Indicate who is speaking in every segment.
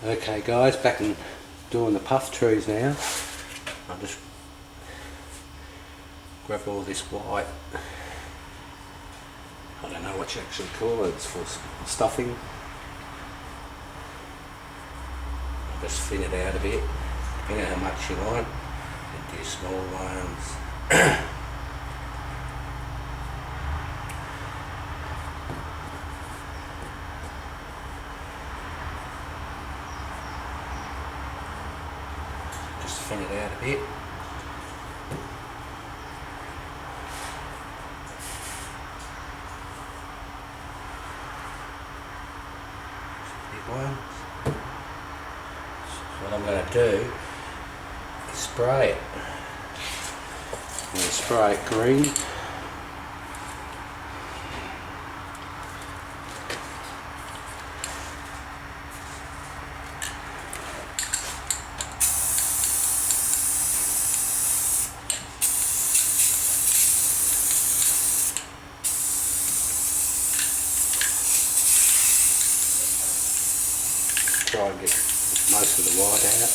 Speaker 1: Okay guys, back and doing the puff trees now. I'll just grab all this white, I don't know what you actually call it, it's for stuffing. I'll just thin it out a bit, depending on how much you want, and do small ones. Thin it out a bit. Big ones. So what I'm going to do is spray it. I'm going to spray it green. Try and get most of the white out.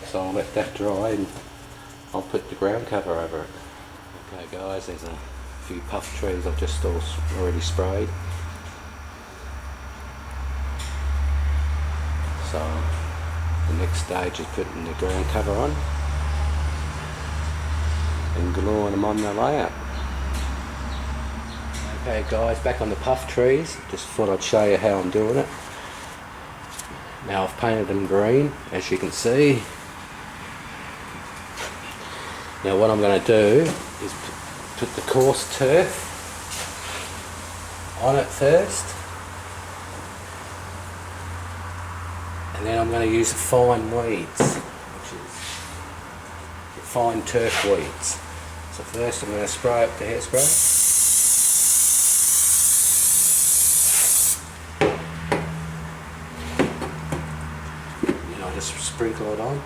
Speaker 1: So I'll let that dry and I'll put the ground cover over it. Okay guys, there's a few puff trees I've just already sprayed. So the next stage is putting the ground cover on and gluing them on the layout. Okay guys, back on the puff trees, just thought I'd show you how I'm doing it. Now I've painted them green, as you can see. Now what I'm going to do is put the coarse turf on it first. And then I'm going to use the fine weeds, which is the fine turf weeds. So first I'm going to spray up the hairspray. And then I'll just sprinkle it on.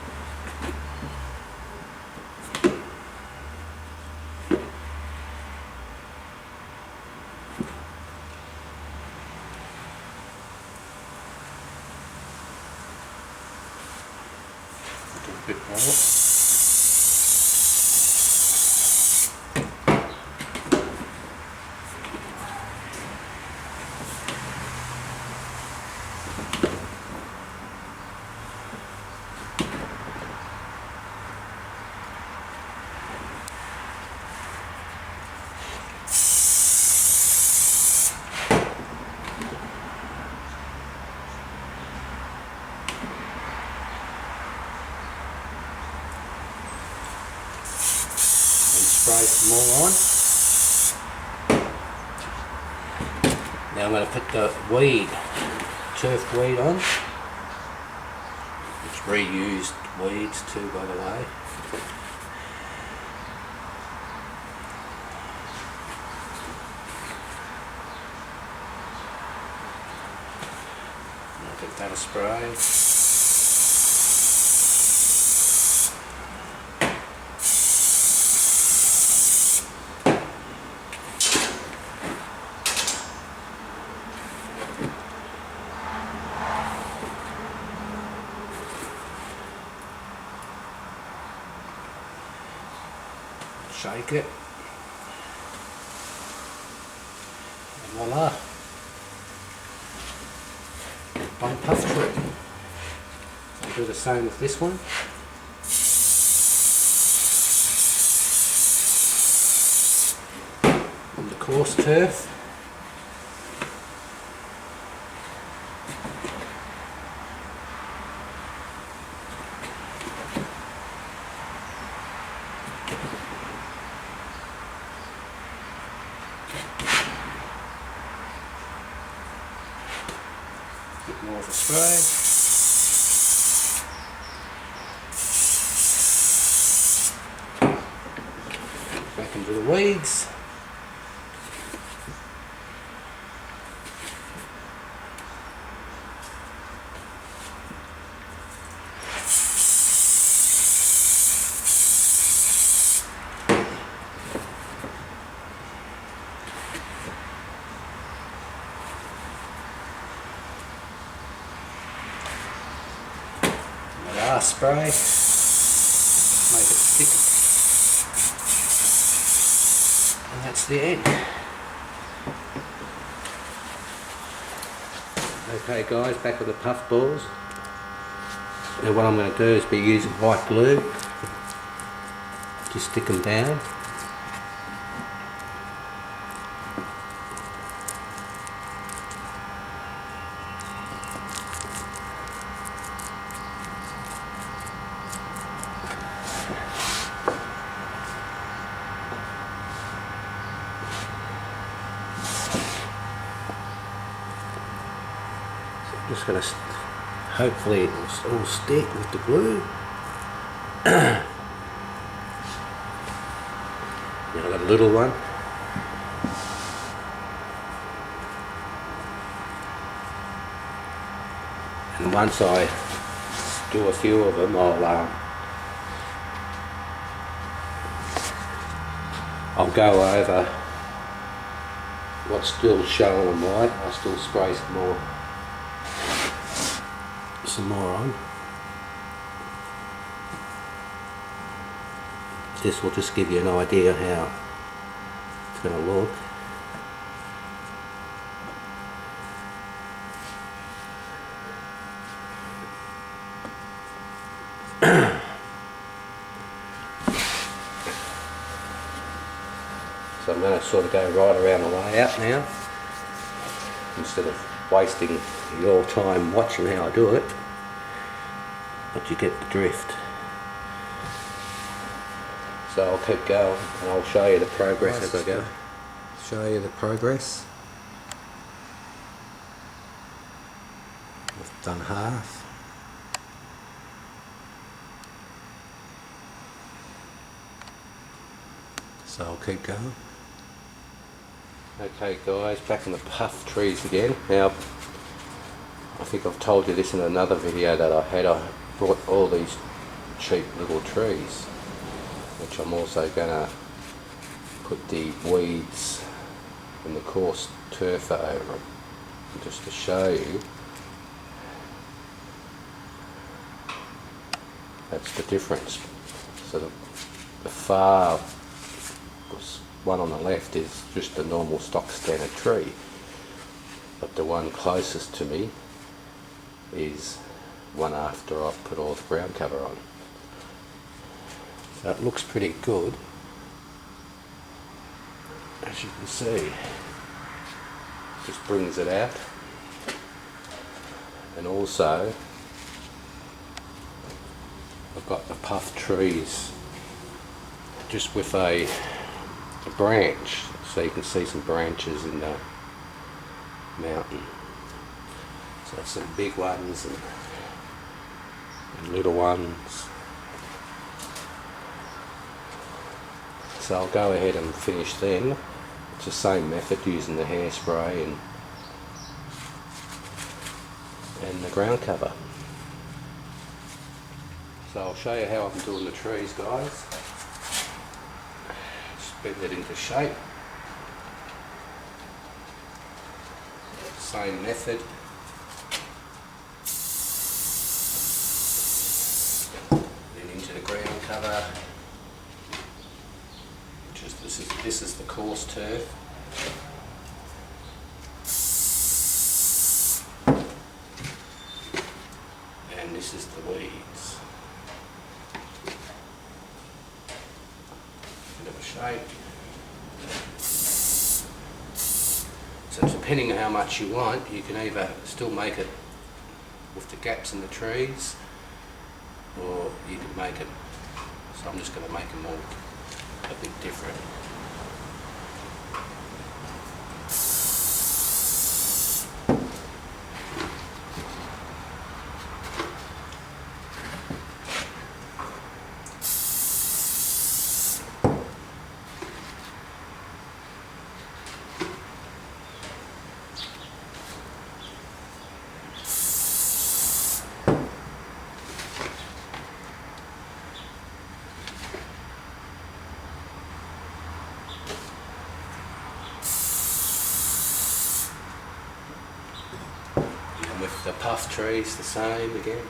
Speaker 1: A bit more. Spray some more on. Now I'm going to put the weed, turf weed on. It's reused weeds too, by the way. I'll give that a spray. Shake it, and voila, one puff tree. I'll do the same with this one. And the coarse turf. Bit more of a spray. Back into the weeds. spray, make it stick, and that's the end. Okay guys, back with the puff balls. Now what I'm going to do is be using white glue, just stick them down. Just going to, hopefully it will all stick with the glue. Now I've got a little one. And once I do a few of them, I'll go over what's still showing white. I'll still spray some more on. This will just give you an idea how it's going to look. So I'm going to sort of go right around the layout now, instead of wasting your time watching how I do it, but you get the drift. So I'll keep going and I'll show you the progress as I go. Show you the progress. I've done half. So I'll keep going. Okay guys, back in the puff trees again. Now, I think I've told you this in another video that I brought all these cheap little trees, which I'm also going to put the weeds and the coarse turf over them, just to show you. That's the difference. So the far one on the left is just a normal stock standard tree, but the one closest to me is one after I've put all the ground cover on. So it looks pretty good, as you can see. Just brings it out, and also I've got the puff trees just with a branch, so you can see some branches in the mountain. So some big ones and little ones. So I'll go ahead and finish them. It's the same method, using the hairspray and the ground cover. So I'll show you how I'm doing the trees, guys. Bend it into shape. Same method. Then into the ground cover. This is the coarse turf. And this is the weeds. Shape. So depending on how much you want, you can either still make it with the gaps in the trees, or you can make it, so I'm just going to make them all a bit different. With the puff trees, the same again.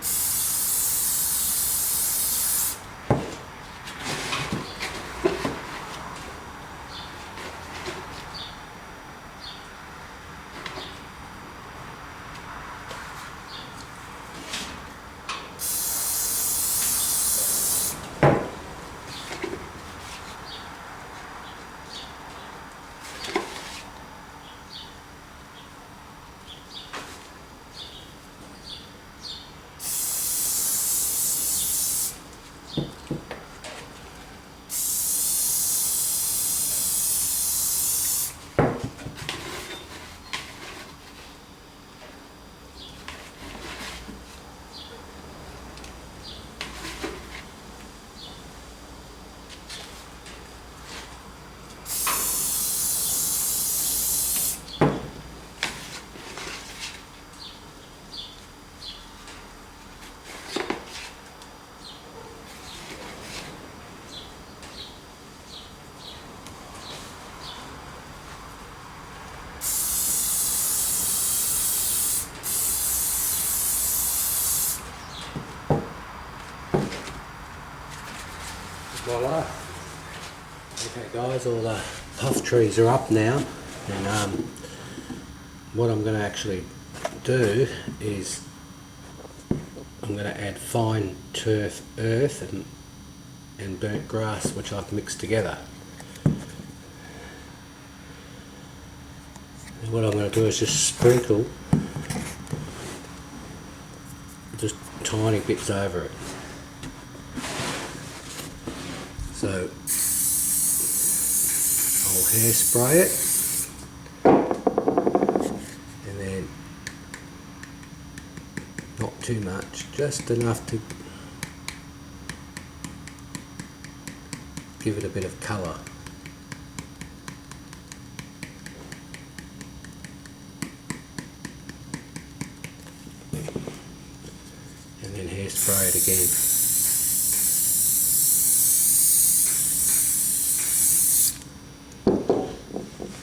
Speaker 1: voila. Okay guys, all the puff trees are up now, and what I'm going to actually do is I'm going to add fine turf earth and burnt grass, which I've mixed together. And what I'm going to do is just sprinkle just tiny bits over it. So I'll hairspray it, and then not too much, just enough to give it a bit of colour. And then hairspray it again.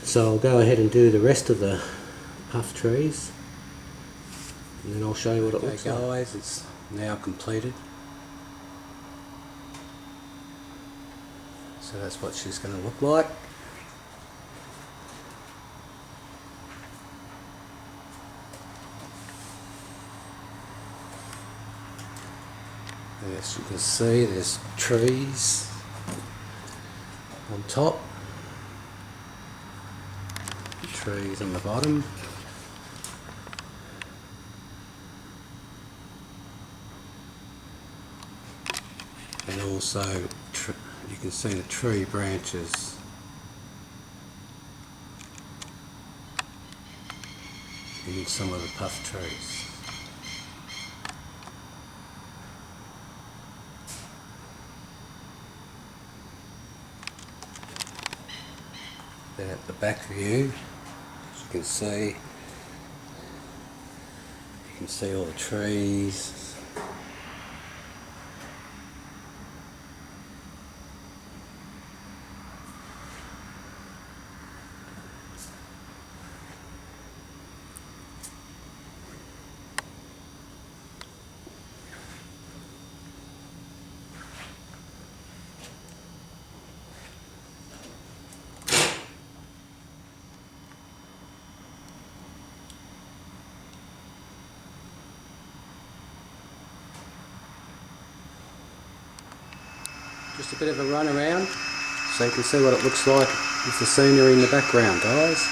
Speaker 1: So I'll go ahead and do the rest of the puff trees, and then I'll show you what it looks like. Guys, it's now completed. So that's what she's going to look like. And as you can see, there's trees on top, trees on the bottom. And also you can see the tree branches in some of the puff trees. Then at the back view, as you can see all the trees. Just a bit of a run around so you can see what it looks like with the scenery in the background, guys.